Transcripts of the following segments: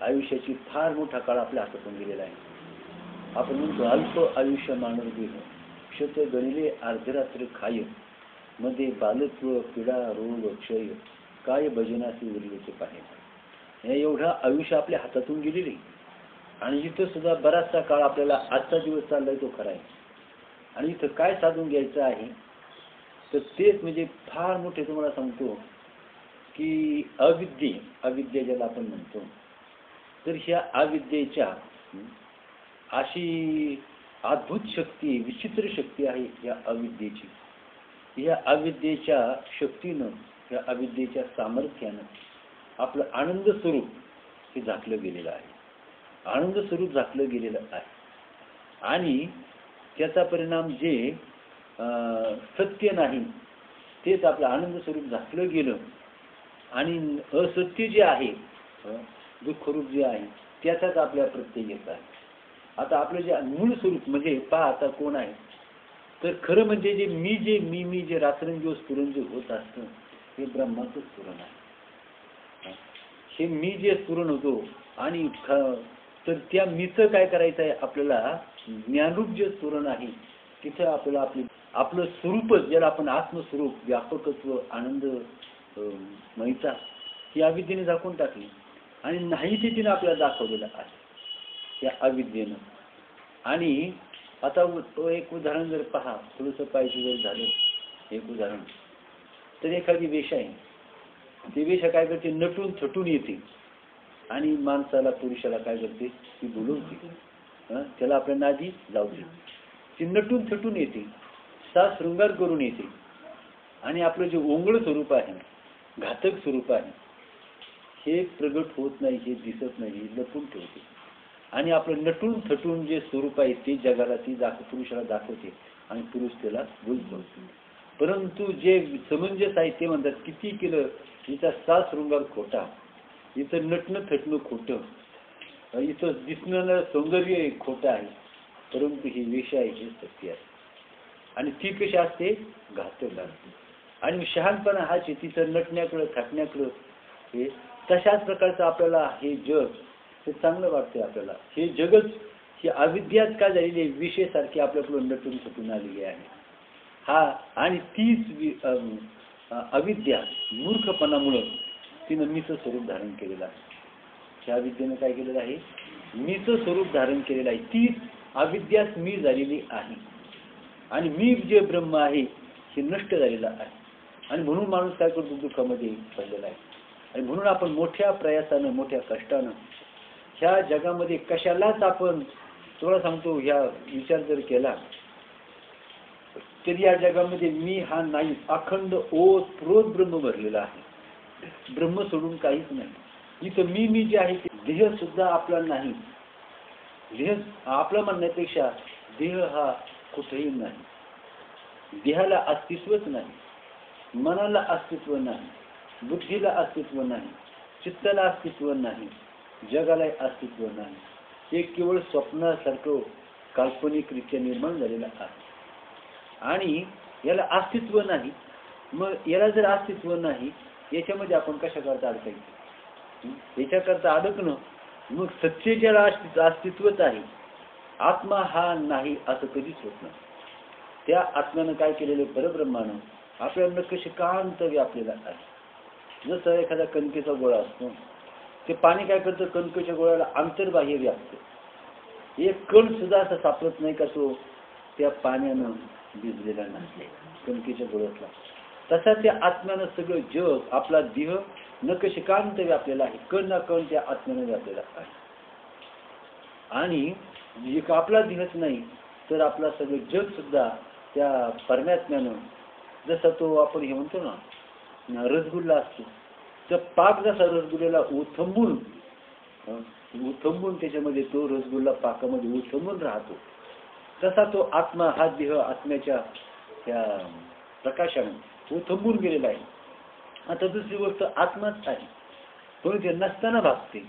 आयुष्याची फार मोठा काळ आपल्या हातातून गेलेला आहे. आपण म्हणतो अल्प आयुष्य मानव गेलं, क्षत गणिले अर्धरात्र खाय, मध्ये बालत्व पिडा रोग क्षय, काय भजनाचे उरलेचे पाहे. हे एवढं आयुष्य आपल्या हातातून गेलेले आणि इथं सुद्धा बराचसा काळ आपल्याला आजचा दिवस चाललाय तो खरा आहे. आणि इथं काय साधून घ्यायचं आहे तर तेच म्हणजे फार मोठे तुम्हाला सांगतो की अविद्या ज्याला आपण म्हणतो, तर ह्या अविद्येच्या अशी अद्भुत शक्ती, विचित्र शक्ती आहे या अविद्येची. या अविद्येच्या शक्तीनं, या अविद्येच्या सामर्थ्यानं आपलं आनंद स्वरूप हे झाकलं गेलेलं आहे. आनंद स्वरूप झाकलं गेलेलं आहे आणि त्याचा परिणाम जे सत्य नाही तेच आपलं आनंद स्वरूप झाकलं गेलं आणि असत्य जे आहे, दुःखरूप जे आहे त्याचाच आपल्या प्रत्यय येत आहे. आता आपलं जे मूळ स्वरूप म्हणजे पहा आता कोण आहे तर खरं म्हणजे जे मी जे रात्रंदिवस स्फुरण जे होत असतं हे ब्रह्माचं स्फुरण आहे. हे मी जे स्फुरण होतो आणि तर त्या मीचं काय करायचं आहे आपल्याला, ज्ञानरूप जे स्फुरण आहे तिथं आपल्याला आपलं स्वरूपच ज्याला आपण आत्मस्वरूप, व्यापकत्व, आनंद माहिती ही अविद्येने झाकून टाकली आणि नाही ते तिने आपल्याला दाखवलेलं आहे या अविद्येनं. आणि आता एक उदाहरण जर पहा, थोडंसं पाहिजे जर झालं एक उदाहरण, तर एखादी वेश्या आहे, ती वेश्या काय करते, नटून थटून येते आणि माणसाला, पुरुषाला काय करते, ती बोलवते, त्याला आपल्या नादी लावते. ती नटून थटून येते, साज शृंगार करून येते आणि आपलं जे ओंगळ स्वरूप आहे, घातक स्वरूप आहे, हे प्रगट होत नाही, हे दिसत नाही, लपून ठेवते. आणि आपलं नटून थटून जे स्वरूप आहे ते जगाला ती पुरुषाला दाखवते आणि पुरुष त्याला बोलतो. परंतु जे समंजस आहे ते म्हणतात किती केलं हिचा साज शृंगार खोटा, इथं नटणं थटणं खोटं, इथं दिसणं सौंदर्य खोटं आहे, परंतु ही वेश्या आहे हे सत्य आहे. आणि ती कशी असते, घातक असते. आणि शहाणपणा हा तिथं नटण्याकडं थाटण्याकडं हे तशाच प्रकारचं आपल्याला हे जग हे चांगलं वाटतंय आपल्याला. हे जगच ही अविद्याच का झालेली आहे, विषयासारखी आपल्याकडून नटून थटून आलेली आहे. हा आणि तीच अविद्या मूर्खपणामुळं तिनं मीचं स्वरूप धारण केलेलं आहे. त्या अविद्येनं काय केलेलं आहे, मीचं स्वरूप धारण केलेलं आहे. तीच अविद्याच मी झालेली आहे आणि मी जे ब्रह्म आहे हे नष्ट झालेलं आहे. आणि म्हणून माणूस काय करतो, दुःखामध्ये पडलेला आहे. आणि म्हणून आपण मोठ्या प्रयासानं, मोठ्या कष्टानं ह्या जगामध्ये कशालाच आपण, थोडा सांगतो, ह्या विचार जर केला तरी या जगामध्ये मी हा नाही, अखंड ओतप्रोत ब्रह्म भरलेला आहे. ब्रह्म सोडून काहीच नाही. इथं मी जे आहे ते देह सुद्धा आपला नाही. देह आपला म्हणण्यापेक्षा देह हा कुठेही नाही. देहाला अस्तित्वच नाही, मनाला अस्तित्व नाही, बुद्धीला अस्तित्व नाही, चित्ताला अस्तित्व नाही, जगाला अस्तित्व नाही. हे केवळ स्वप्नासारखं काल्पनिकरित्या निर्माण झालेलं आहे आणि याला अस्तित्व नाही. मग याला जर अस्तित्व नाही याच्यामध्ये आपण कशा करता अडकायचं, याच्याकरता अडकणं. मग सत्य ज्याला अस्तित्वच आहे, आत्मा हा नाही असं कधीच होत नाही. त्या आत्म्यानं काय केलेलं, परब्रह्मानं आपल्याला नकशिकांत व्यापलेला आहे. जसं एखादा कणकेचा गोळा असतो, ते पाणी काय करतं, कणकेच्या गोळ्याला अंतर्बाह्य व्यापतं. एक कण सुद्धा असं सापडत नाही का तो त्या पाण्यानं भिजलेला नाही कणकेच्या गोळ्यातला. तसा त्या आत्म्यानं सगळं जग, आपला देह नकशिकांत व्यापलेला आहे. कण ना कण त्या आत्म्यानं व्यापलेला आहे. आणि एक आपला देहच नाही तर आपला सगळं जग सुद्धा त्या परमात्म्यानं, जसा तो आपण हे म्हणतो ना रसगुल्ला असतो, तर पाक जसा रसगुल्ल्याला उथंबून त्याच्यामध्ये तो रसगुल्ला पाकामध्ये उथंबून राहतो, तसा तो आत्मा हा देह आत्म्याच्या त्या प्रकाशाने उथंबून गेलेला आहे. आता दुसरी गोष्ट, आत्माच आहे पण ते नसताना भागते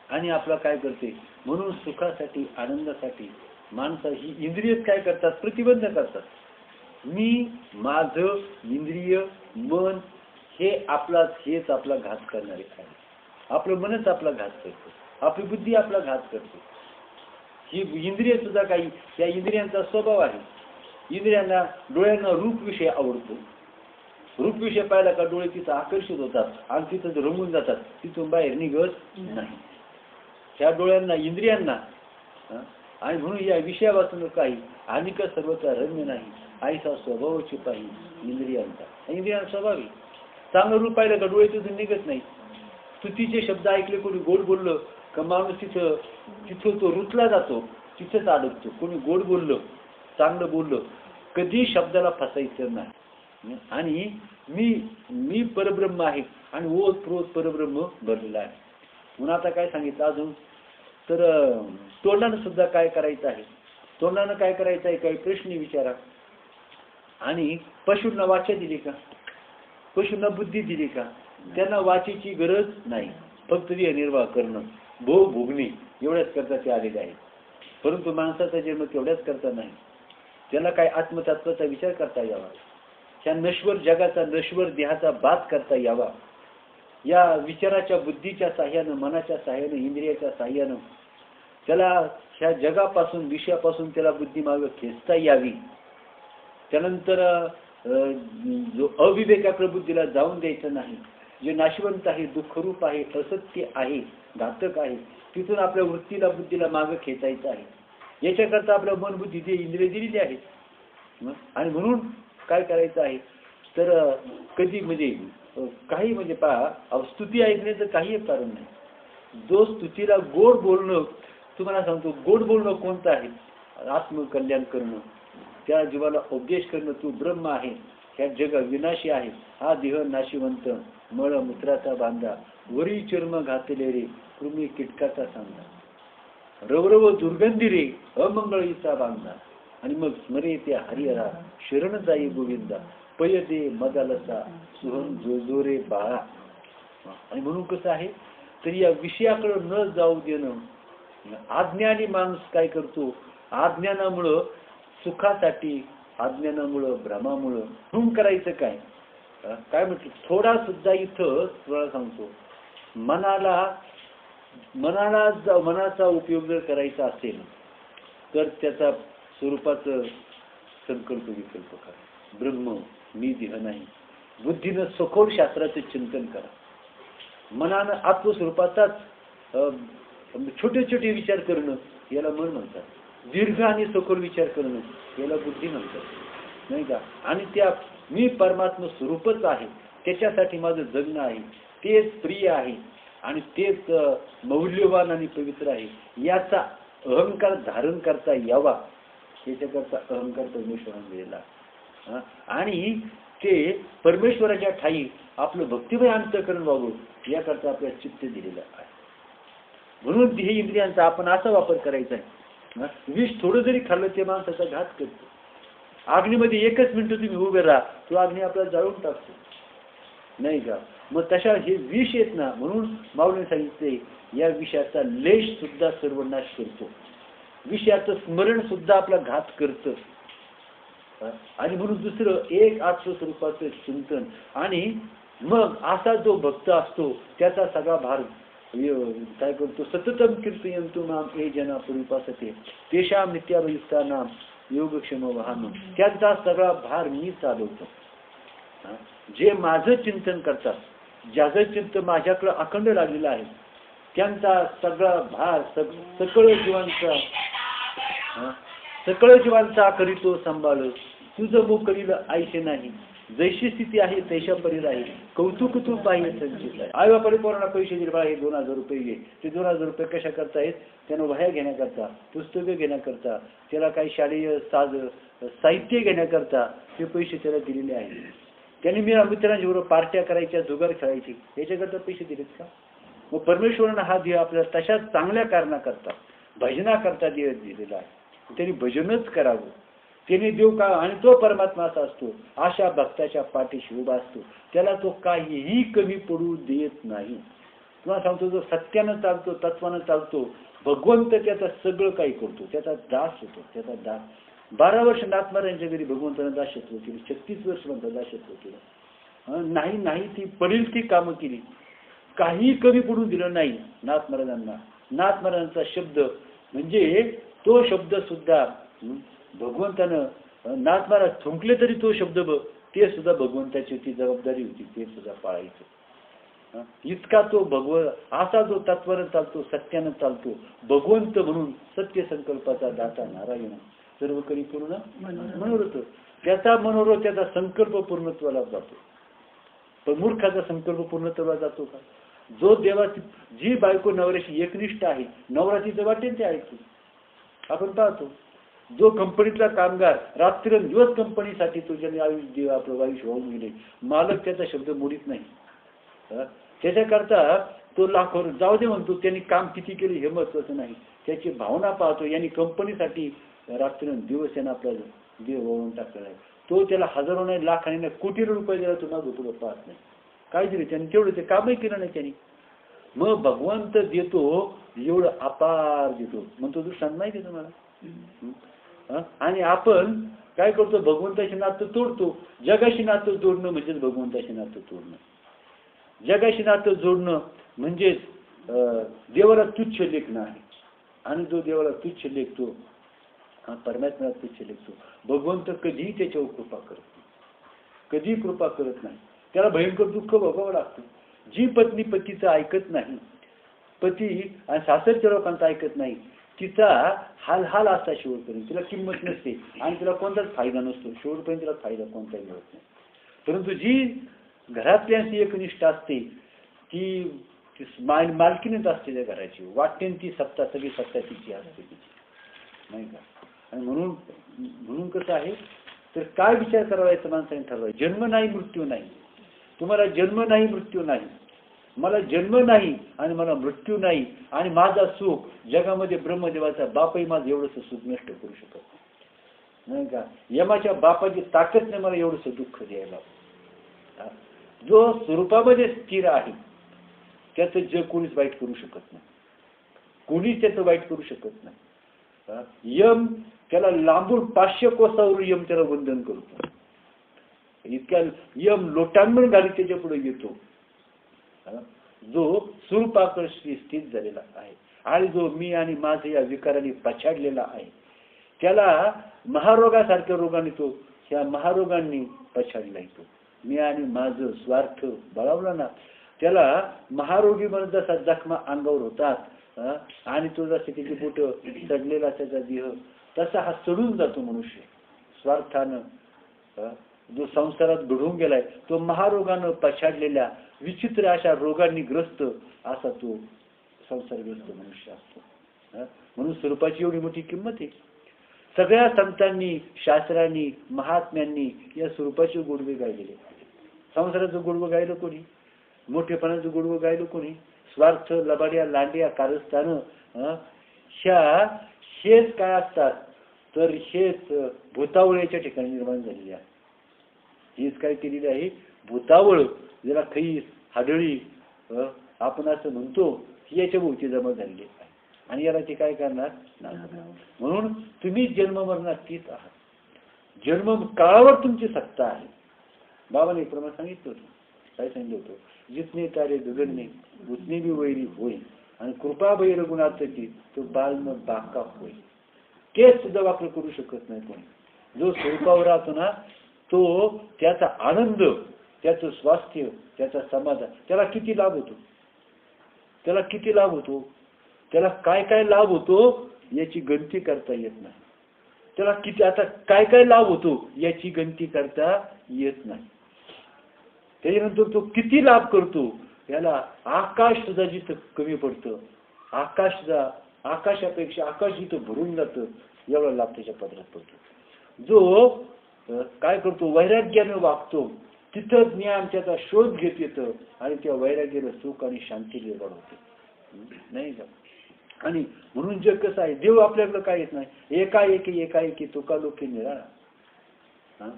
आणि आपला काय करते. म्हणून सुखासाठी, आनंदासाठी माणसं ही इंद्रियच काय करतात, प्रतिबंध करतात. मी, माझं, इंद्रिय, मन हेच आपला घात करणारे आहे. आपलं मनच आपला घात करतो. आपली बुद्धी आपला घात करते. ही इंद्रिय सुद्धा काही त्या इंद्रियांचा स्वभाव आहे. इंद्रियांना डोळ्यांना रूप विषय आवडतो. रूप विषय पाहिला का डोळे तिथं आकर्षित होतात आणि तिथं रंगून जातात, तिथून बाहेर निघत नाही. त्या डोळ्यांना इंद्रियांना आणि म्हणून या विषयापासून काही अनिक सर्वचा रम्य नाही आईचा स्वभावची पाहिजे इंद्रियांचा. इंद्रियांचा स्वभाव आहे. चांगलं रूप पाहिलं का डोळे तिथून निघत नाही. स्तुतीचे शब्द ऐकले, कोणी गोड बोललं का माणूस तिथं तो रुतला जातो, तिथंच अडकतो. कोणी गोड बोललं, चांगलं बोललं, कधी शब्दाला फसायचं नाही. आणि मी परब्रह्म आहे आणि ओतप्रोत परब्रह्म भरलेला आहे. म्हणून आता काय सांगितलं अजून तर तोंडानं सुद्धा काय करायचं आहे. तोंडानं काय करायचं आहे, काही प्रश्न विचारा. आणि पशूंना वाचा दिली का, पशूंना बुद्धी दिली का, त्यांना वाचेची गरज नाही. फक्त निर्वाह करणं, भोग भोगणे एवढ्याच करता ते आलेले आहे. परंतु माणसाचा जन्म तेवढ्याच करता नाही. त्याला काय आत्मतत्वाचा विचार करता यावा, ह्या नश्वर जगाचा नश्वर देहाचा बात करता यावा. या विचाराच्या बुद्धीच्या साह्यानं, मनाच्या साह्यानं, इंद्रियाच्या साह्यानं त्याला ह्या जगापासून विषयापासून त्याला बुद्धी मागे खेचता यावी. त्यानंतर जो अविवेकाकडे बुद्धीला जाऊन द्यायचं नाही. जे नाशवंत आहे, दुःखरूप आहे, असत्य आहे, घातक आहे, तिथून आपल्या वृत्तीला बुद्धीला मागे खेचायचं आहे. याच्याकरता आपल्या मन बुद्धी ते इंद्रिय दिलेली आहेत. आणि म्हणून काय करायचं आहे तर कधी म्हणजे काही म्हणजे पहा, स्तुती ऐकण्याचं काही कारण नाही. जो स्तुतीला गोड बोलणं, तुम्हाला सांगतो गोड बोलणं कोणतं आहे, आत्मकल्याण करणं, त्या जीवाला उपदेश करणं, तू ब्रह्म आहे, ह्या जग विनाशी आहे, हा देह नाशिवंत, मळ मूत्राचा बांधा, वरी चर्म घातले रे, कृमी कीटकाचा सांगा, रवरव दुर्गंधी रे, अमंगळीचा बांधा. आणि मग स्मरे ते हरिहरा, शरण जाई गोविंदा, पय दे मदालसा, सुहन जोजोरे बाळा. आणि म्हणून कसं आहे तर या विषयाकडे न जाऊ देणं. अज्ञानी माणूस काय करतो, अज्ञानामुळं सुखासाठी, अज्ञानामुळं भ्रमामुळं म्हणून करायचं काय काय म्हटलं, थोडा सुद्धा इथं तुम्हाला सांगतो, मनाचा उपयोग जर करायचा असेल तर त्याचा स्वरूपाचं संकल्प विकल्प करा. ब्रह्म मी देह नाही. बुद्धीनं सखोल शास्त्राचे चिंतन करा. मनानं आत्मस्वरूपाचाच छोटे छोटे विचार करणं याला मन म्हणतात. दीर्घ आणि सखोल विचार करणं याला बुद्धी म्हणतात, नाही का. आणि त्या मी परमात्मा स्वरूपच आहे, त्याच्यासाठी माझं जगणं आहे, तेच प्रिय आहे आणि तेच मौल्यवान आणि पवित्र आहे. याचा अहंकार धारण करता यावा, याच्याकरता अहंकार परमेश्वराने दिलेला. आणि ते परमेश्वराच्या ठाई आपलं भक्तिमय अंतःकरण व्हावं याकरता आपल्या चित्त दिलेलं आहे. म्हणून देह इंद्रियांचा आपण असा वापर करायचा आहे. विष थोडं जरी खाल्लं ते माणसाचा घात करतो. अग्नीमध्ये 1 मिनिट तुम्ही उभे राहा, तो अग्नी आपल्याला जाळून टाकतो, नाही का. मग तशा हे विष येत ना, म्हणून माऊलीने सांगितले या विषयाचा लेश सुद्धा सर्वनाश करतो, विषयाचं स्मरण सुद्धा आपला घात करतं. आणि म्हणून दुसरं एक आत्मस्वरूपाचं चिंतन. आणि मग असा जो भक्त असतो त्याचा सगळा भार काय करतो, सततम कीर्तयन्तु माम ये जना परिपासते तेषां नित्याभियुक्तानां योगक्षेम वहामि. त्यांचा सगळा भार मी चालवतो. जे माझं चिंतन करतात, ज्याचं चिंतन माझ्याकडे अखंड लागलेलं आहे, त्यांचा सगळा भार सकळ जीवांचा करीतो सांभाळ. तुझं मुख करील ऐसे नाही, जैशी स्थिती आहे तैशा परी राहील, कौतुक तू पाहिजे संचित आहे. आई बापाने पोरांना पैसे दिले, बा हे 2000 रुपये घे. ते 2000 रुपये कशा करता येत, त्यानं वह्या घेण्याकरता, पुस्तकं घेण्याकरता, त्याला काही शालेय साहित्य घेण्याकरता ते पैसे त्याला दिलेले आहेत. त्यांनी मी मित्रांच्या बरोबर पार्ट्या करायच्या, जुगार खेळायची, याच्याकरता पैसे दिलेत का. मग परमेश्वरानं हा देह आपल्याला तशा चांगल्या कारणाकरता, भजनाकरता देह दिलेला आहे. त्यांनी भजनच करावं, त्याने देव का. आणि तो परमात्मा असा असतो, अशा भक्ताच्या पाठीशी उभा असतो, त्याला तो काहीही कमी पडू देत नाही. तुम्हाला सांगतो, जो सत्यानं चालतो, तत्वानं चालतो, भगवंत त्याचं सगळं काही करतो, त्याचा दास होतो. त्याचा दास 12 वर्ष नाथ महाराजांच्या घरी भगवंतानं दासत्व केली, 36 वर्ष म्हणतात दासत्व केलं. नाही ती पडेल ती कामं केली, काही कमी पडून दिलं नाही नाथ महाराजांना. नाथ महाराजांचा शब्द म्हणजे तो शब्द सुद्धा भगवंतानं नाथ महाराज थुंकले तरी तो शब्द ते सुद्धा भगवंताची ती जबाबदारी होती, ते सुद्धा पाळायचं. इतका तो असा जो तत्वानं चालतो, सत्यानं चालतो, भगवंत म्हणून सत्य संकल्पाचा दाता नारायण सर्व करी पूर्ण मनोरथ. त्याचा मनोरथ त्याचा संकल्प पूर्णत्वाला जातो. पण मूर्खाचा संकल्प पूर्णत्वाला जातो का? जो देवाची जी बायको नवऱ्याशी एकनिष्ठ आहे, नवरा तिचं वाटेल ते ऐकतो. आपण पाहतो जो कंपनीतला कामगार रात्रंदिवस कंपनीसाठी तो ज्याने आयुष्य आपलं आयुष्य वाहून गेले, मालक त्याचा शब्द मोडीत नाही. त्याच्याकरता तो लाखो जाऊ दे म्हणतो, त्यांनी काम किती केले हे महत्वाचं नाही, त्याची भावना पाहतो. यांनी कंपनीसाठी रात्रंदिवस यानं आपला देव वाहून टाकलेला आहे. तो त्याला हजारो नाही, लाखाने नाही, कोटी रुपये दिला, तो मागं पुढं पाहत नाही. काय दिले त्यांनी? तेवढं ते कामही केलं नाही त्यांनी. मग भगवंत देतो एवढं अपार देतो, म्हणतो दृष्टांत नाही देतो मला. आणि आपण काय करतो? भगवंताशी नातं तोडतो. जगाशी नातं जोडणं म्हणजेच भगवंताशी नातं तोडणं. जगाशी नातं जोडणं म्हणजेच देवाला तुच्छ लेखणं आहे. आणि जो देवाला तुच्छ लेखतो, परमात्म्याला तुच्छ लेखतो, भगवंत कधीही त्याच्यावर कृपा करत नाही, कधीही कृपा करत नाही. त्याला भयंकर दुःख भोगावं लागतं. जी पत्नी पतीचं ऐकत नाही, पती आणि सासरच्या लोकांचं ऐकत नाही, तिचा हाल असता शेवटपर्यंत. तिला किंमत नसते आणि तिला कोणताच फायदा नसतो. शेवटपर्यंत तिला फायदा कोणताही मिळत नाही. परंतु जी घरातल्यांची एकनिष्ठ असते, ती मालकीनेच असते त्या घराची, वाटते ती सत्ता, सगळी सत्ता तिची असते तिची, नाही का? आणि म्हणून कसं आहे तर काय विचार करावा याचं माणसाने ठरवायचं. जन्म नाही, मृत्यू नाही. तुम्हाला जन्म नाही, मृत्यू नाही. मला जन्म नाही आणि मला मृत्यू नाही. आणि माझा सुख जगामध्ये ब्रह्मदेवाचा बापही माझं एवढंसं सुख नष्ट करू शकत नाही का? यमाच्या बापाची ताकद नाही मला एवढंसं दुःख द्यायला. जो स्वरूपामध्ये स्थिर आहे त्याचं जग कोणीच वाईट करू शकत नाही, कोणीच त्याचं वाईट करू शकत नाही. यम त्याला लांबून 500 कोसावर यम त्याला वंदन करतो. इतक्या यम लोटांगण घाली त्याच्या पुढे येतो. जो स्वरूपाकर्षी स्थित झालेला आहे आणि जो मी आणि माझे या विकाराने पछाडलेला आहे, त्याला महारोगासारख्या रोगाने तो ह्या महारोगांनी पछाडला येतो. मी आणि माझं स्वार्थ बळावला ना, त्याला महारोगी म्हणून जसा जखमा अंगावर होतात आणि तो जसे त्याची बोट चढलेला त्याचा देह तसा हा चढून जातो मनुष्य स्वार्थानं. जो संसारात घडून गेलाय तो महारोगानं पछाडलेल्या विचित्र अशा रोगांनी ग्रस्त असा तो संसारग्रस्त मनुष्य असतो. म्हणून स्वरूपाची एवढी मोठी किंमत आहे. सगळ्या संतांनी, शास्त्रांनी, महात्म्यांनी या स्वरूपाचे गोडवे गायलेले. संसाराचं गोडवं गायलं कोणी? मोठेपणाचं गोडवं गायलं कोणी? स्वार्थ, लबाड्या, लांड्या, कारस्थानं ह्या शेत काय असतात तर शेत भूतावळ्याच्या ठिकाणी निर्माण झालेली आहे. हीच काय केलेली आहे? भूतावळ, ज्याला खैस, हाडळी आपण असं म्हणतो, ही याच्या भोवती जमा झालेली आहे. आणि याला ते काय करणार? म्हणून तुम्ही जन्ममरणातीत आहात. जन्म काळावर तुमची सत्ता आहे. बाबाने प्रमाणे सांगितलं होतं, काय सांगितलं होतं? जितने तारे गगनने उतने भी वैरी होय आणि कृपा बैर गुणाची तो बाल न बाका होय. तेच सुद्धा वापर करू शकत नाही कोणी. जो स्वरूपावर राहतो ना, तो त्याचा आनंद, त्याचं स्वास्थ्य, त्याचा समाधान, त्याला किती लाभ होतो, त्याला किती लाभ होतो, त्याला काय काय लाभ होतो याची गणती करता येत नाही. त्याला किती आता काय काय लाभ होतो याची गणती करता येत नाही. त्याच्यानंतर तो किती लाभ करतो याला आकाश सुद्धा जिथं कमी पडतं, आकाशापेक्षा आकाश जिथं भरून जातं एवढा लाभ त्याच्या पदरात पडतो. जो काय करतो वैराग्याने वागतो तिथं ज्ञान त्याचा शोध घेत येतं आणि त्या वैराग्याला सुख आणि शांती निर्माण होते, नाही का? आणि म्हणून जग कसं आहे, देव आपल्याकडे काय येत नाही. एकाएकी तुका लोकी निराळा.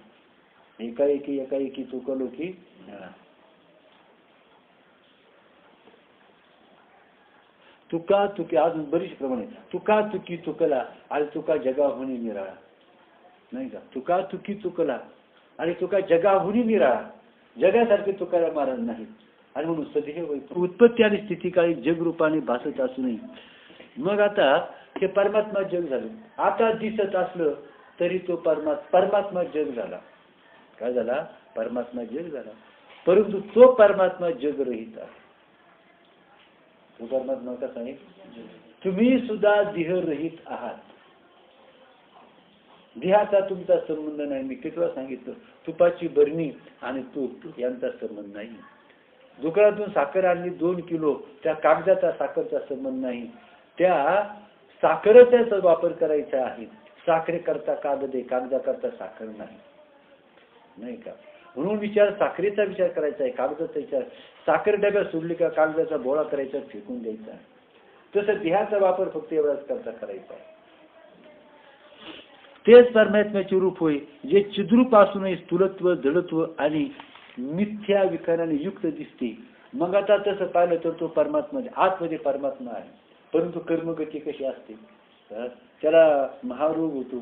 एकाएकी तुका लोकी निराळा. तुका तुकी अजून बरीच प्रमाणे तुका तुकी तुकला आणि तुका जगाहुनी निराळा, नाही का? तुका तुकी तुकला आणि तुका जगाहुनी निराळा. जगासारखे तुकाराम महाराज नाही. आणि म्हणून सदैव उत्पत्ती आणि स्थिती काळी जगरूपाने भासत असूनही मग आता हे परमात्मा जग झालं. आता दिसत असलं तरी तो परमात्मा जग झाला. काय झाला? परमात्मा जग झाला. परंतु तो परमात्मा जगरहित आहे. तो परमात्मा कसा आहे? तुम्ही सुद्धा देहरहित आहात. देहाचा तुमचा संबंध नाही. मी किती वेळा सांगितलं, तुपाची बरणी आणि तूप यांचा संबंध नाही. दुकानातून साखर आणली 2 किलो, त्या कागदाचा साखरचा संबंध नाही. त्या साखरेचा वापर करायचा आहे. साखरेकरता कागद आहे, कागदाकरता साखर नाही. नाही का? म्हणून साखरेचा विचार करायचा आहे, कागदाचा विचार. साखर डब्यात सोडली का कागदाचा बोळा करायचा, फेकून द्यायचा. तसं देहाचा वापर फक्त एवढाच करता करायचा आहे. तेच परमात्म्याचे रूप होय, जे चिद्रूप असूनही स्थूलत्व, जडत्व आणि मिथ्या विकाराने युक्त दिसते. मग आता तसं पाहिलं तर तो परमात्मा आतमध्ये परमात्मा आहे. परंतु कर्मगती कशी असते? त्याला महारोग होतो,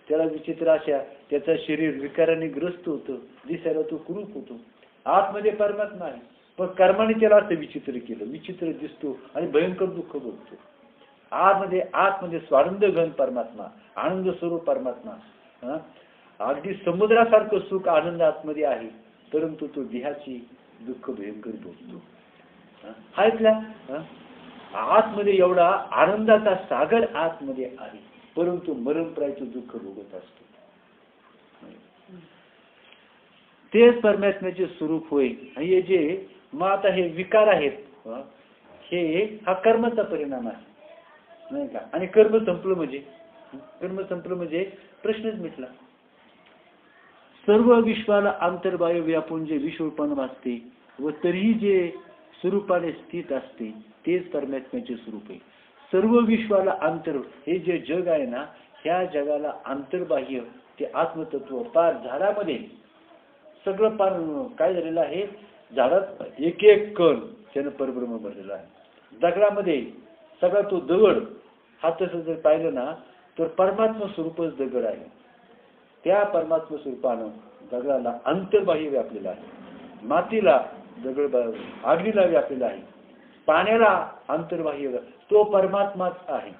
त्याला विचित्र अशा, त्याचं शरीर विकाराने ग्रस्त होतं, दिसायला तो कुरूप होतो. आतमध्ये परमात्मा आहे, पण कर्माने त्याला असं विचित्र केलं, विचित्र दिसतो आणि भयंकर दुःख भोगतो. आतमध्ये स्वानंद घन परमात्मा, आनंद स्वरूप परमात्मा, अगदी समुद्रासारखं सुख आनंद आतमध्ये आहे. परंतु तो देहाची दुःख भयंकर भोगतो. ऐकला? आतमध्ये एवढा आनंदाचा सागर आतमध्ये आहे, परंतु मरणप्रायचं दुःख भोगत असतो. तेच परमात्म्याचे स्वरूप होय. हे जे मग आता हे विकार आहेत, हा कर्माचा परिणाम आहे, नाही का? आणि कर्म संपलं म्हणजे प्रश्नच मिटला. सर्व विश्वाला अंतर्बाह्य व्यापून जे विश्वपण वाचते व तरीही जे स्वरूपाने स्थित असते, तेच परमात्म्याचे स्वरूप आहे. सर्व विश्वाला हे जे जग आहे ना, ह्या जगाला अंतर्बाह्य ते आत्मतत्व. पार झाडामध्ये सगळं पार काय झालेलं आहे? झाडात एक एक कण त्यानं परब्रह्म भरलेला आहे. दगडामध्ये सगळा तो दगड हा तसं जर पाहिलं ना, तर परमात्मा स्वरूपच दगड आहे. त्या परमात्मा स्वरूपानं दगडाला अंतर्बाह्य व्यापलेला आहे. मातीला दगड, अग्नीला व्यापलेला आहे. पाण्याला अंतर्बाह्य, तो परमात्माच आहे.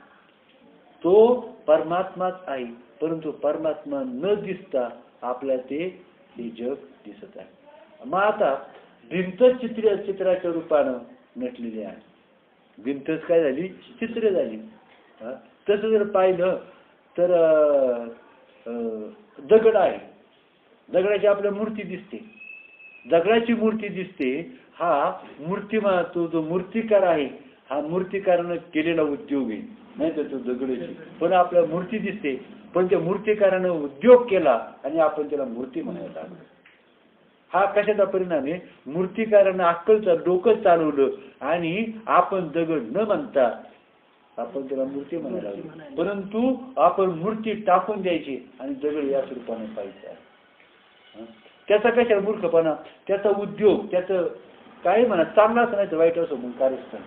तो परमात्माच आहे. परंतु परमात्मा न दिसता आपल्या हे जग दिसत आहे. मग आता भिंत चित्राच्या रूपानं नटलेली आहे. भिंतच काय झाली? चित्र झाली. तसं जर पाहिलं तर दगड आहे, दगडाची आपल्या मूर्ती दिसते. दगडाची मूर्ती दिसते. हा तो जो मूर्तिकार आहे, हा मूर्तिकारानं केलेला उद्योग आहे, नाही तर तो दगडाची. पण आपल्या मूर्ती दिसते, पण त्या मूर्तिकारानं उद्योग केला आणि आपण त्याला मूर्ती म्हणायला लागलो. हा कशाचा परिणाम आहे? मूर्तिकारानं अक्कलचं डोकं चालवलं आणि आपण दगड न म्हणता आपण त्याला मूर्ती म्हणायला लागलो. परंतु आपण मूर्ती टाकून द्यायची आणि दगड या स्वरूपाने पाहिजे. त्याचा कशा मूर्खपणा, त्याचा उद्योग, त्याचं काय म्हणा, चांगला असं नाही तर वाईट असो म्हणून कार्यस्थान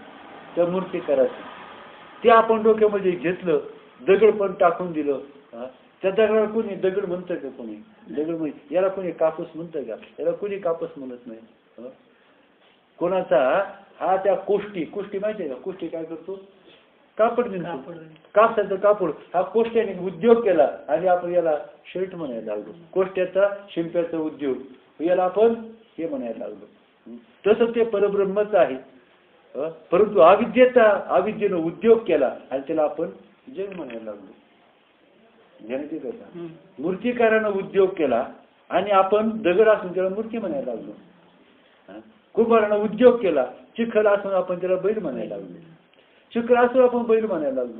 त्या मूर्ती करायचं ते आपण डोक्यामध्ये घेतलं, दगड पण टाकून दिलं. त्या दगडाला कोणी दगड म्हणतं का? कोणी दगड म्हणजे याला कोणी कापूस म्हणतं का? याला कोणी कापूस म्हणत नाही. कोणाचा हा त्या कोष्टी माहिती आहे का? कोष्टी काय करतो? कापड विणतो. कापसाचं कापड हा कोष्ट्याने उद्योग केला आणि आपण याला शर्ट म्हणायला लागलो. कोष्ट्याचा शिंप्याचा उद्योग, याला आपण हे म्हणायला लागलो. तसं ते परब्रह्मच आहे. परंतु अविद्येनं उद्योग केला आणि त्याला आपण जग म्हणायला लागलो. मूर्तिकारानं उद्योग केला आणि आपण दगड असून त्याला मूर्ती म्हणायला लागलो. कुंभारानं उद्योग केला, चिखल असून आपण त्याला बैल म्हणायला लागलो. चिखल असून आपण बैल म्हणायला लागलो.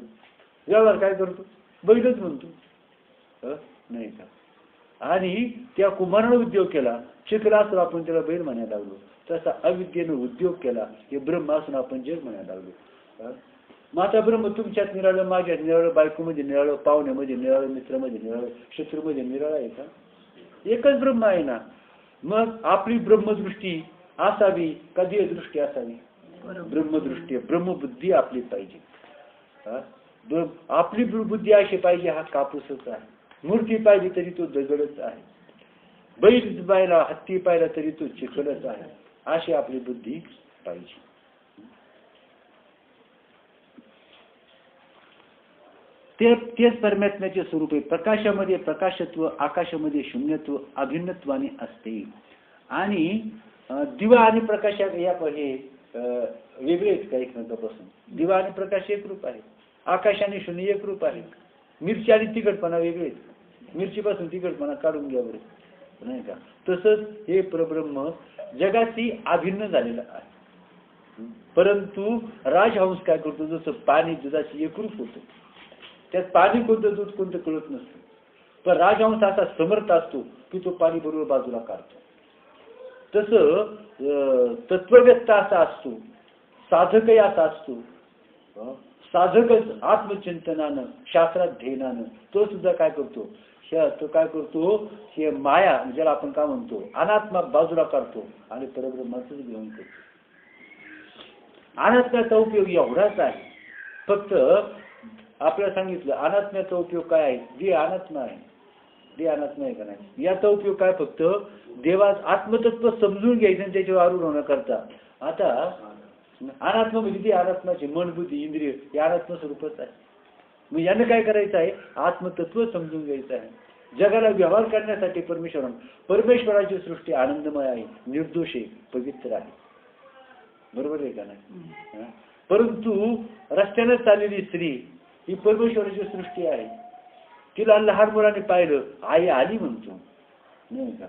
व्यवहार काय करतो? बैलच म्हणतो, नाही का? आणि त्या कुंभारानं उद्योग केला, चिखल असून आपण त्याला बैल म्हणायला लागलो. तसा अविद्येनं उद्योग केला, हे ब्रह्म असून आपण जग म्हणायला लागलो. माता ब्रह्म तुमच्यात निराळं, माझ्यात निराळं, बायकोमध्ये निराळं, पाहुण्यामध्ये निराळं, मित्रामध्ये निराळं, शत्रूमध्ये निराळं आहे का? एकच ब्रह्म आहे ना. मग आपली ब्रह्मदृष्टी असावी का देहदृष्टी असावी? ब्रह्मदृष्टी, ब्रह्मबुद्धी आपली पाहिजे. आपली बुद्धी अशी पाहिजे, हा कापूसच आहे. मूर्ती पाहिली तरी तो दगडच आहे. बैल पाहिला, हत्ती पाहिला तरी तो चिखलच आहे. अशी आपली बुद्धी पाहिजे. तेच परमात्म्याचे स्वरूप आहे. प्रकाशामध्ये प्रकाशत्व, आकाशामध्ये शून्यत्व अभिन्नत्वाने असते. आणि दिवा आणि प्रकाश या हे वेगळे आहेत का एकमेकापासून? दिवा आणि प्रकाश एक रूप आहे, आकाश आणि शून्य एक रूप आहे. मिरची आणि तिखटपणा वेगळे आहेत, मिरचीपासून तिखटपणा काढून घ्या बरं, नाही का? तसंच हे परब्रह्म जगाशी अभिन्न झालेलं आहे. परंतु राजहंस काय करतो, जसं पाणी दुधाची एकरूप होतं, त्यात पाणी कोणतं दूध कोणतं कळत नसतं, पण राजहंस असा समर्थ असतो की तो पाणी बरोबर बाजूला काढतो. तसं तत्ववेत्ता असा असतो, साधकही असा असतो. साधकच आत्मचिंतनानं शास्त्राध्ययनानं तो सुद्धा काय करतो, तो काय करतो, हे माया ज्याला आपण काय म्हणतो अनात्मा बाजूला काढतो आणि परब्रह्माचंच ग्रहण करतो. अनात्म्याचा उपयोग एवढाच आहे. फक्त आपल्याला सांगितलं अनात्म्याचा उपयोग काय आहे, जे अनात्मा आहे, जे अनात्मा आहे का नाही, याचा उपयोग काय, फक्त देवा आत्मतत्व समजून घ्यायचं आणि त्याच्यावर आरूढ करता. आता अनात्मा म्हणजे ती अनात्माची मन बुद्धी इंद्रिय हे अनात्म स्वरूपच आहे. मग यानं काय करायचं आहे, आत्मतत्व समजून घ्यायचं आहे. जगाला व्यवहार करण्यासाठी परमेश्वराची सृष्टी आनंदमय आहे, निर्दोष आहे, पवित्र आहे. बरोबर आहे का नाही? परंतु रस्त्यानं चाललेली स्त्री ही परमेश्वराची सृष्टी आहे. तिला लहान मुलाने पाहिलं आई आली म्हणतो, नाही का?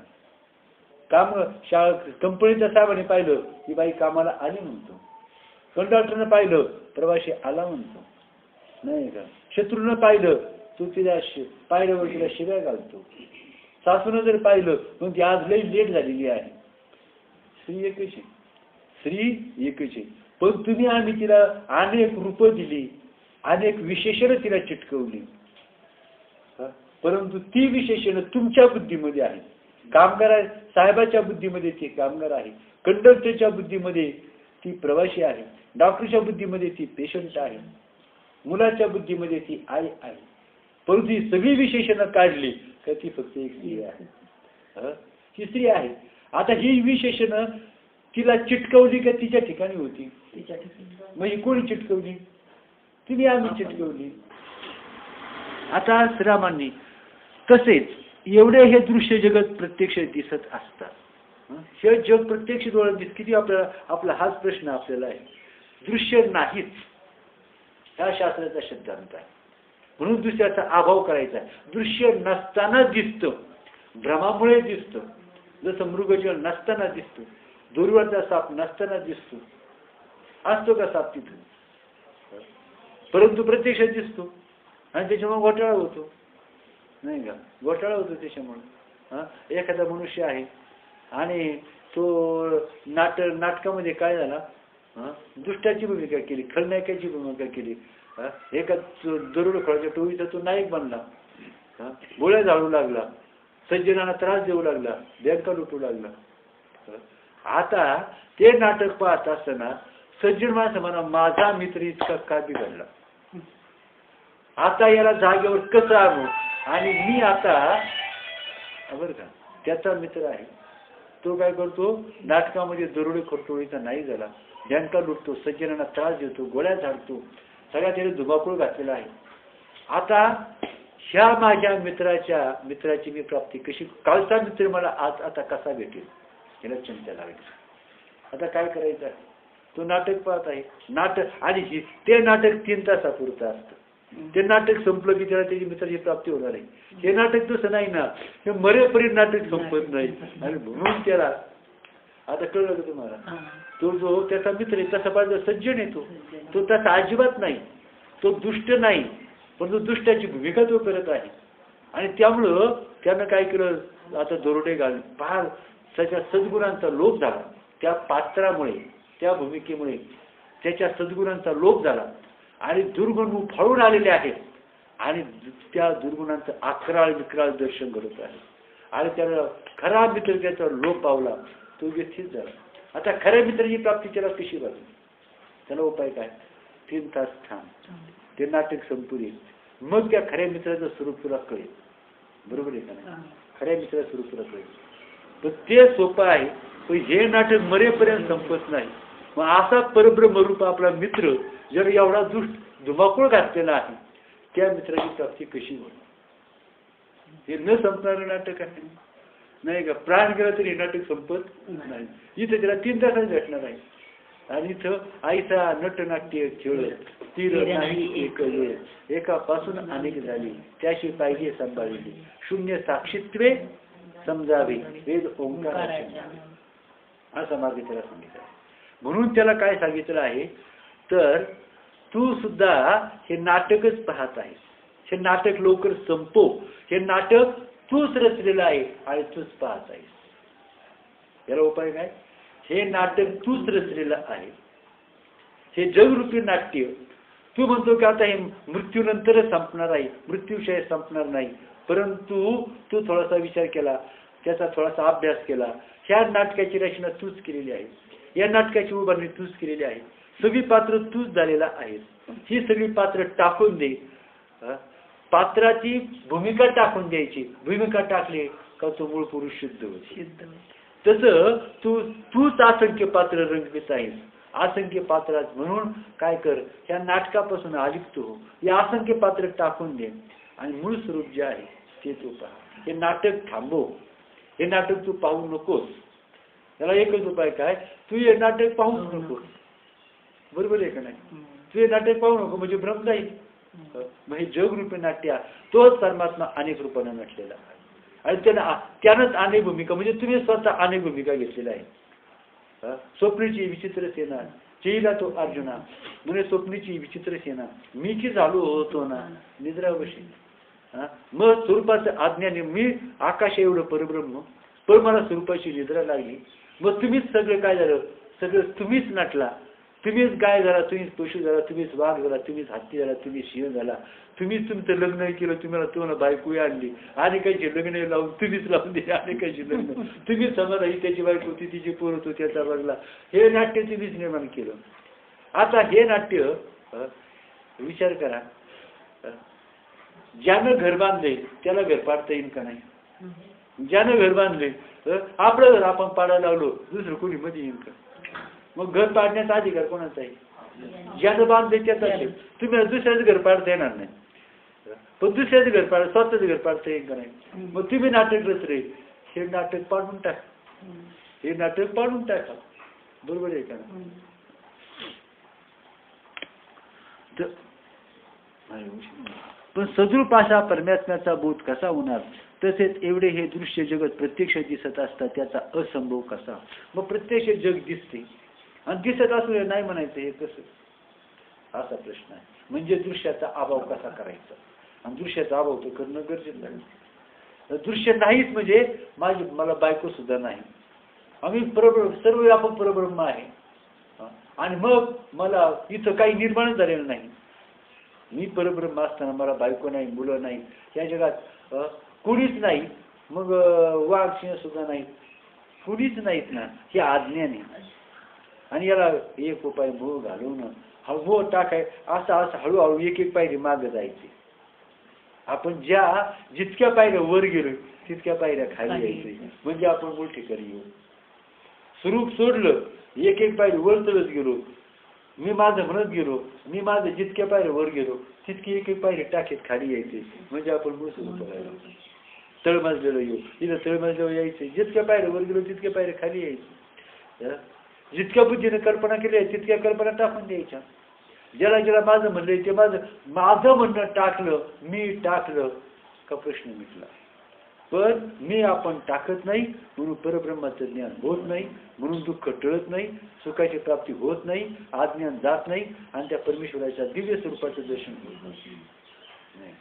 कंपनीच्या साहेबाने पाहिलं ही बाई कामाला आली म्हणतो. कंडक्टरनं पाहिलं प्रवासी आला म्हणतो, नाही का? शत्रूनं पाहिलं तू तिला पाहिल्यावर तिला शिव्या घालतो. सासूनं जर पाहिलं मग ती आज लई लेट झालेली आहे. स्त्री एकच आहे, स्त्री एकच आहे. पण तुम्ही आम्ही तिला अनेक रूपं दिली, अनेक विशेषणं तिला चिटकवली, परंतु ती विशेषणं तुमच्या बुद्धीमध्ये आहे. कामगार साहेबाच्या बुद्धीमध्ये ती कामगार आहे, कंडक्टरच्या बुद्धीमध्ये ती प्रवासी आहे, डॉक्टरच्या बुद्धीमध्ये ती पेशंट आहे, मुलाच्या बुद्धीमध्ये ती आई आहे. परंतु ही सगळी विशेषणं काढली तर ती फक्त एक स्त्री आहे, ही स्त्री आहे. आता ही विशेषणं तिला चिटकवली का तिच्या ठिकाणी होती? मग ही कोणी चिटकवली? तुम्ही आम्ही चिटकवली. आता श्रीरामांनी तसेच एवढे हे दृश्य जगत प्रत्यक्ष दिसत असतात. हे जग प्रत्यक्ष डोळ्यात दिसत किती आपला हाच प्रश्न आपल्याला आहे. दृश्य नाहीच हा शास्त्राचा सिद्धांत आहे. म्हणून दृश्याचा अभाव करायचा आहे. दृश्य नसताना दिसतं, भ्रमामुळे दिसतं. जसं मृगजळ नसताना दिसतो, दूरवरचा साप नसताना दिसतो, असतो का साप तिथं? परंतु प्रत्यक्षात दिसतो आणि त्याच्यामुळे घोटाळा होतो, नाही का? घोटाळा होतो त्याच्यामुळे. एखादा मनुष्य आहे आणि तो नाटकामध्ये काय झाला, दुष्टाची भूमिका केली, खलनायकाची भूमिका केली. एका दरोड खोळाच्या टोळीचा तो नायक बनला, गोळ्या झाडू लागला, सज्जनांना त्रास देऊ लागला, बँका लुटू लागला. आता ते नाटक पाहत असताना सज्जन माणसं म्हणा माझा मित्र इतका का बिघडला, आता याला जागेवर कसं आणू, आणि मी आता बरं का त्याचा मित्र आहे तो काय करतो, नाटकामध्ये दरोडे खरटोळीचा नाही झाला, बँका लुटतो, सज्जनांना त्रास देतो, गोळ्या झाडतो, सगळ्या त्याने धुमाकूळ घातलेला आहे. आता ह्या माझ्या मित्राची मी प्राप्ती कशी, कालचा मित्र मला आज आता कसा भेटेल याला चिंता लागली. आता काय करायचं, तो नाटक पाहत आहे. नाटक आणि ते नाटक 3 तासापुरतं असतं. ते नाटक संपलं की त्याला त्याची मित्राची प्राप्ती होणार आहे. हे नाटक तसं नाही ना, हे मरेपर्यंत नाटक संपत नाही. आणि म्हणून त्याला आता कळलं का तुम्हाला, तो जो त्याचा मित्र आहे तसा पाहिजे सज्जन येतो, तो तसा अजिबात नाही, तो दुष्ट नाही, पण तो दुष्टाची भूमिका तो करत आहे. आणि त्यामुळं त्यानं काय केलं, आता दरोडे घाल फार त्याच्या सद्गुणांचा लोप झाला. त्या पात्रामुळे, त्या भूमिकेमुळे त्याच्या सद्गुणांचा लोप झाला आणि दुर्गुण फाळून आलेले आहेत आणि त्या दुर्गुणांचं अकराळ विक्राळ दर्शन घडत आहे. आणि त्याला खरा मित्र त्याचा लोप पावला, तो व्यथित झाला. आता खऱ्या मित्राची प्राप्ती त्याला कशी व्हावी, त्याला उपाय काय, 3 तास थांब, ते नाटक संपून येईल, मग त्या खऱ्या मित्राचं स्वरूप तुला कळेल. बरोबर आहे का नाही? खऱ्या मित्राचं स्वरूप तुला कळेल. तर ते सोपं आहे, पण हे नाटक मरेपर्यंत संपत नाही. मग असा परब्रह्मरूप आपला मित्र जर एवढा दुष्ट धुमाकूळ घातलेला आहे, त्या मित्राची प्राप्ती कशी होईल? हे न संपणारं नाटक आहे, नाही का? प्राण गेला तरी हे नाटक संपत नाही. इथं त्याला 3 तासात भेटणार आहे. आणि इथं आईचा नटनाट्य खेळत तीर नाही एक वेळ, एकापासून अनेक झाली त्याशी पाहिजे सांभाळली, शून्य साक्षीत्वे समजावे वेद ओंकार असा मागे त्याला सांगितलं. म्हणून त्याला काय सांगितलं आहे तर तू सुद्धा हे नाटकच पाहत आहेस. हे नाटक लवकर संपव. हे नाटक तूच रचलेलं आहे आणि तूच पाहत आहेस. याला उपाय काय? हे नाटक तूच रचलेलं आहे. हे जगरूपी नाट्य तू म्हणतो की आता हे मृत्यूनंतरच संपणार आहे, मृत्यूशिवाय संपणार नाही. परंतु तू थोडासा विचार केला, त्याचा थोडासा अभ्यास केला. ह्या नाटकाची रचना तूच केलेली आहे, या नाटकाची उभारणी तूच केलेली आहे, सगळी पात्र तूच झालेला आहेस. ही सगळी पात्र टाकून दे. पात्राची भूमिका टाकून द्यायची. भूमिका टाकली का तो मूळ पुरुष शुद्ध होते. तसं तूच असंख्य पात्र रंगवीत आहेस. असंख्य पात्र म्हणून काय कर, ह्या नाटकापासून अलिप्त हो. या असंख्य पात्र टाकून दे आणि मूळ स्वरूप जे आहे ते तू पहा. हे नाटक थांबव. हे नाटक तू पाहू नकोस. त्याला एकच उपाय काय, तू हे नाटक पाहूच नकोस. बरोबर आहे का नाही? तू हे नाटक पाहू नको म्हणजे भ्रम जाईल. म्हणजे जगरूपी नाट्य तोच परमात्मा अनेक रूपाने नटलेला आहे. आणि त्यानंच अनेक भूमिका, म्हणजे तुम्ही स्वतः अनेक भूमिका घेतलेल्या आहेत. स्वप्नीची विचित्र सेना, चेला तो अर्जुना म्हणजे स्वप्नीची विचित्र सेना, मी की झालो होतो ना निद्रावशी. मग स्वरूपाचं आज्ञाने मी आकाश एवढं परब्रह्म, पण मला स्वरूपाची निद्रा लागली. मग तुम्हीच सगळं काय झालं, सगळं तुम्हीच नटला. तुम्हीच गाय झाला, तुम्हीच पशु झाला, तुम्हीच वाघ झाला, तुम्हीच हत्ती झाला, तुम्ही सिंह झाला. तुम्हीच तुमचं लग्न केलं, तुम्हाला बायको आणली. अनेकांची लग्न लावून तुम्हीच लावून दिली. अनेकांची लग्न तुम्हीच समजा, ही त्याची बायको होती, तिची पोर होतो, त्याचा बघला. हे नाट्य तुम्हीच निर्माण केलं. आता हे नाट्य विचार करा, ज्यानं घर बांधले त्याला घर पाडता येईल का नाही? ज्यानं घर बांधले, आपलं घर आपण पाडायला लावलो, दुसरं कोणी मध्ये येईल का? मग घर पाडण्याचा अधिकार कोणाचा आहे? ज्यानं बांधले त्याचा आहे. तुम्ही दुसऱ्याचं घर पाडता येणार नाही, पण दुसऱ्याचं घर पाड, स्वतःच घर पाडता येईल का नाही? मग तुम्ही नाटक रचले, हे नाटक पाडून टाक. हे नाटक पाडून टाका. बरोबर आहे का? पण सद्रूप असा परमात्म्याचा बोध कसा होणार? तसेच एवढे हे दृश्य जगत प्रत्यक्ष दिसत असतात त्याचा असंभव कसा? मग प्रत्यक्ष जग दिसते आणि दिसत असून नाही म्हणायचं, हे कसं? असा प्रश्न आहे. म्हणजे दृश्याचा अभाव कसा करायचा? आणि दृश्याचा अभाव तर करणं गरजेचं आहे. दृश्य नाहीच म्हणजे मला बायको सुद्धा नाही, आम्ही सर्व व्यापक परब्रह्म आहे. आणि मग मला इथं काही निर्माण झालेलं नाही. मी परब्रह्म असताना मला बायको नाही, मुलं नाही, या जगात कुणीच नाही. मग वाघ सिंह सुद्धा नाही, कुणीच नाहीत ना. हे अज्ञान आहे. आणि याला एक उपाय मोह घालवणं, मोह टाकाय, असं हळूहळू एक एक पायरी मागे जायचे. आपण जितक्या पायऱ्या वर गेलो तितक्या पायऱ्या खाली यायचे, म्हणजे आपण मूळ ठिकाणी येऊ. स्वरूप सोडलं, एक एक पायरी वर चढत गेलो, मी माझं म्हणत गेलो, मी माझं जितक्या पायऱ्या वर गेलो तितकी एक एक पायरी टाकीत खाली यायचे, म्हणजे आपण मूळ स्वरूप तळमजलेलं येऊ. तिथं तळमजल्यावर यायचे, जितक्या पायऱ्या वर गेलो तितक्या पायऱ्या खाली यायचे. जितक्या बुद्धीने कल्पना केली आहे तितक्या कल्पना टाकून द्यायच्या. ज्याला माझं म्हणलंय ते माझं म्हणणं टाकलं, मी टाकलं का प्रश्न मिटला. पण मी आपण टाकत नाही म्हणून परब्रह्माचं ज्ञान होत नाही, म्हणून दुःख टळत नाही, सुखाची प्राप्ती होत नाही, अज्ञान जात नाही आणि त्या परमेश्वराच्या दिव्य स्वरूपाचं दर्शन होत नाही.